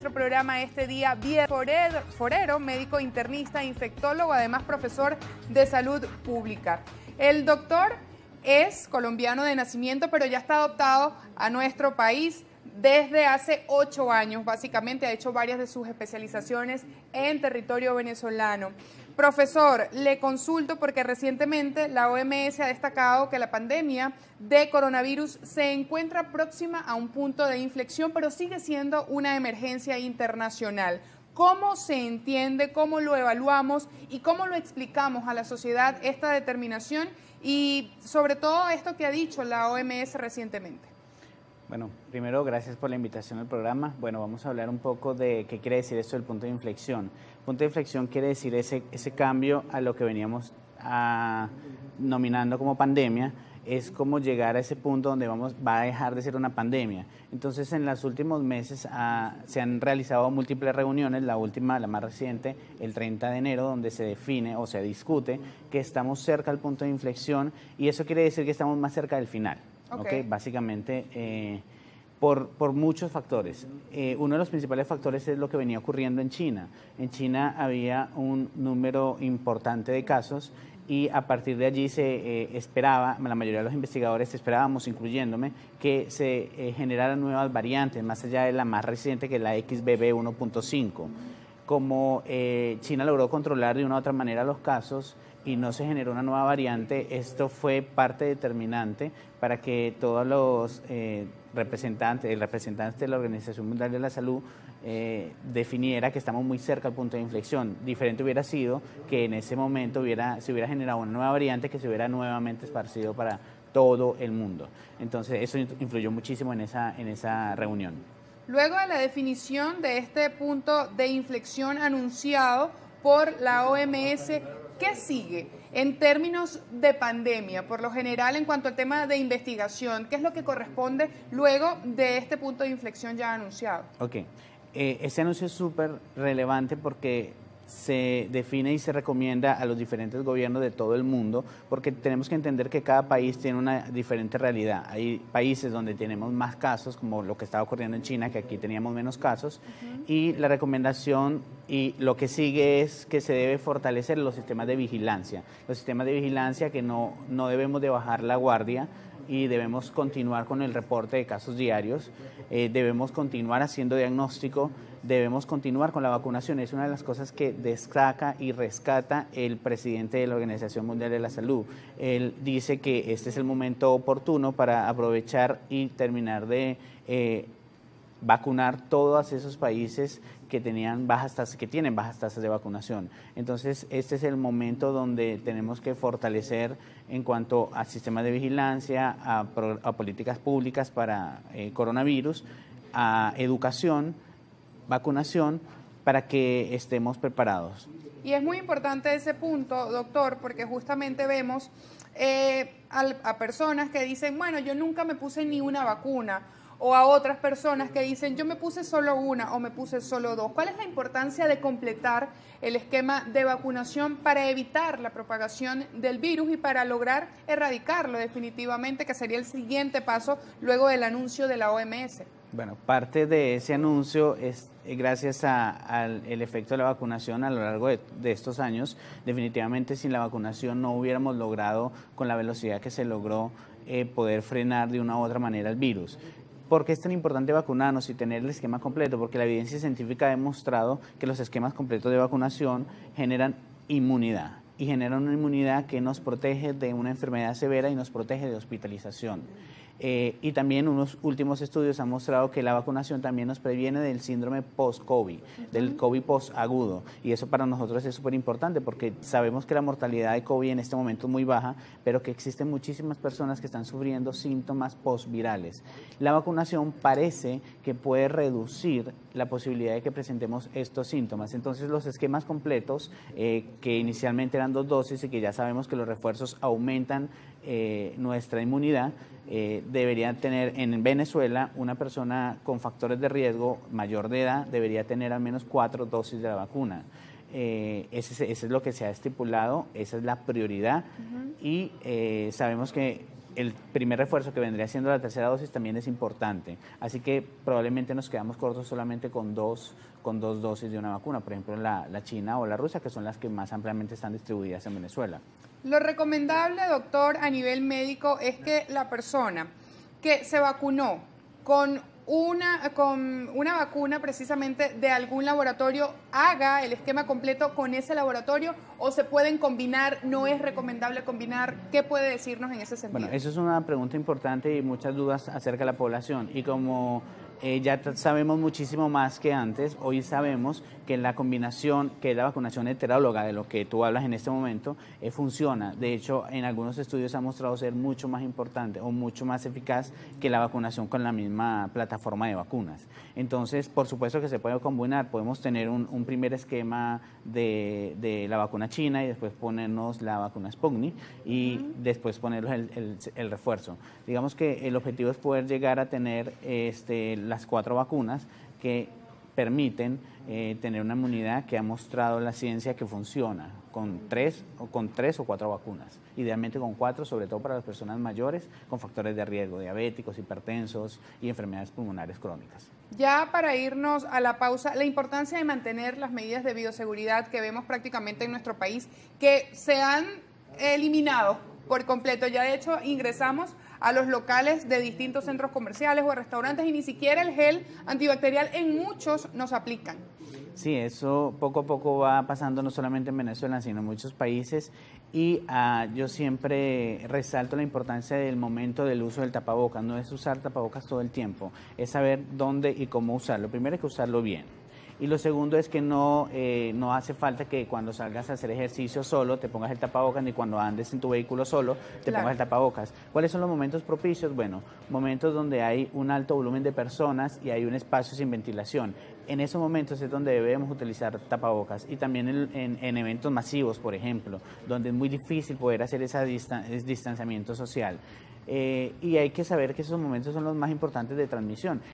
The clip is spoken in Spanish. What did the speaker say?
Nuestro programa este día, Forero, médico internista, infectólogo, además profesor de salud pública. El doctor es colombiano de nacimiento, pero ya está adoptado a nuestro país desde hace 8 años. Básicamente ha hecho varias de sus especializaciones en territorio venezolano. Profesor, le consulto porque recientemente la OMS ha destacado que la pandemia de coronavirus se encuentra próxima a un punto de inflexión, pero sigue siendo una emergencia internacional. ¿Cómo se entiende, cómo lo evaluamos y cómo lo explicamos a la sociedad esta determinación y sobre todo esto que ha dicho la OMS recientemente? Bueno, primero, gracias por la invitación al programa. Bueno, vamos a hablar un poco de qué quiere decir esto del punto de inflexión. Punto de inflexión quiere decir ese cambio a lo que veníamos nominando como pandemia. Es como llegar a ese punto donde va a dejar de ser una pandemia. Entonces, en los últimos meses se han realizado múltiples reuniones, la última, la más reciente, el 30 de enero, donde se define o se discute que estamos cerca al punto de inflexión y eso quiere decir que estamos más cerca del final. Okay. Básicamente por muchos factores. Uno de los principales factores es lo que venía ocurriendo en China. En China había un número importante de casos y a partir de allí se esperaba, la mayoría de los investigadores esperábamos, incluyéndome, que se generaran nuevas variantes, más allá de la más reciente que es la XBB 1.5. Como China logró controlar de una u otra manera los casos y no se generó una nueva variante, esto fue parte determinante para que todos los representantes de la Organización Mundial de la Salud definiera que estamos muy cerca al punto de inflexión. Diferente hubiera sido que en ese momento se hubiera generado una nueva variante que se hubiera nuevamente esparcido para todo el mundo. Entonces eso influyó muchísimo en esa reunión. Luego de la definición de este punto de inflexión anunciado por la OMS, ¿qué sigue en términos de pandemia? Por lo general, en cuanto al tema de investigación, ¿qué es lo que corresponde luego de este punto de inflexión ya anunciado? Ok, este anuncio es súper relevante porque se define y se recomienda a los diferentes gobiernos de todo el mundo, porque tenemos que entender que cada país tiene una diferente realidad. Hay países donde tenemos más casos, como lo que estaba ocurriendo en China, que aquí teníamos menos casos, y la recomendación y lo que sigue es que se debe fortalecer los sistemas de vigilancia. Los sistemas de vigilancia que no debemos de bajar la guardia y debemos continuar con el reporte de casos diarios, debemos continuar haciendo diagnóstico, debemos continuar con la vacunación. Es una de las cosas que destaca y rescata el presidente de la Organización Mundial de la Salud. Él dice que este es el momento oportuno para aprovechar y terminar de vacunar todos esos países que tienen bajas tasas de vacunación. Entonces, este es el momento donde tenemos que fortalecer en cuanto a sistemas de vigilancia, a políticas públicas para coronavirus, a educación, vacunación, para que estemos preparados. Y es muy importante ese punto, doctor, porque justamente vemos a personas que dicen, bueno, yo nunca me puse ni una vacuna, o a otras personas que dicen, yo me puse solo una o me puse solo dos. ¿Cuál es la importancia de completar el esquema de vacunación para evitar la propagación del virus y para lograr erradicarlo definitivamente, que sería el siguiente paso luego del anuncio de la OMS? Bueno, parte de ese anuncio es gracias al efecto de la vacunación a lo largo de estos años. Definitivamente sin la vacunación no hubiéramos logrado con la velocidad que se logró poder frenar de una u otra manera el virus. ¿Por qué es tan importante vacunarnos y tener el esquema completo? Porque la evidencia científica ha demostrado que los esquemas completos de vacunación generan inmunidad y generan una inmunidad que nos protege de una enfermedad severa y nos protege de hospitalización. Y también unos últimos estudios han mostrado que la vacunación también nos previene del síndrome post-COVID, del COVID post-agudo. Y eso para nosotros es súper importante porque sabemos que la mortalidad de COVID en este momento es muy baja, pero que existen muchísimas personas que están sufriendo síntomas post-virales. La vacunación parece que puede reducir la posibilidad de que presentemos estos síntomas. Entonces los esquemas completos, que inicialmente eran 2 dosis y que ya sabemos que los refuerzos aumentan nuestra inmunidad, debería tener en Venezuela una persona con factores de riesgo mayor de edad debería tener al menos 4 dosis de la vacuna. Ese es lo que se ha estipulado, esa es la prioridad y sabemos que el primer refuerzo que vendría siendo la tercera dosis también es importante. Así que probablemente nos quedamos cortos solamente con dos dosis de una vacuna, por ejemplo la china o la rusa, que son las que más ampliamente están distribuidas en Venezuela. Lo recomendable, doctor, a nivel médico es que la persona que se vacunó con una vacuna precisamente de algún laboratorio haga el esquema completo con ese laboratorio, o se pueden combinar, no es recomendable combinar. ¿Qué puede decirnos en ese sentido? Bueno, eso es una pregunta importante y muchas dudas acerca de la población, y como ya sabemos muchísimo más que antes, hoy sabemos que la combinación, que es la vacunación heteróloga de lo que tú hablas en este momento, funciona. De hecho, en algunos estudios ha mostrado ser mucho más importante o mucho más eficaz que la vacunación con la misma plataforma de vacunas. Entonces, por supuesto que se puede combinar. Podemos tener un primer esquema de la vacuna china y después ponernos la vacuna Sputnik y después ponernos el refuerzo. Digamos que el objetivo es poder llegar a tener las 4 vacunas que permiten tener una inmunidad que ha mostrado la ciencia que funciona con 3 o 4 vacunas, idealmente con 4, sobre todo para las personas mayores con factores de riesgo, diabéticos, hipertensos y enfermedades pulmonares crónicas. Ya para irnos a la pausa, la importancia de mantener las medidas de bioseguridad que vemos prácticamente en nuestro país, que se han eliminado por completo. Ya de hecho ingresamos a los locales de distintos centros comerciales o restaurantes y ni siquiera el gel antibacterial en muchos nos aplican. Sí, eso poco a poco va pasando no solamente en Venezuela, sino en muchos países, y yo siempre resalto la importancia del momento del uso del tapabocas. No es usar tapabocas todo el tiempo, es saber dónde y cómo usarlo. Primero hay que usarlo bien. Y lo segundo es que no hace falta que cuando salgas a hacer ejercicio solo te pongas el tapabocas, ni cuando andes en tu vehículo solo te pongas el tapabocas. ¿Cuáles son los momentos propicios? Bueno, momentos donde hay un alto volumen de personas y hay un espacio sin ventilación. En esos momentos es donde debemos utilizar tapabocas, y también en eventos masivos, por ejemplo, donde es muy difícil poder hacer ese distanciamiento social. Y hay que saber que esos momentos son los más importantes de transmisión.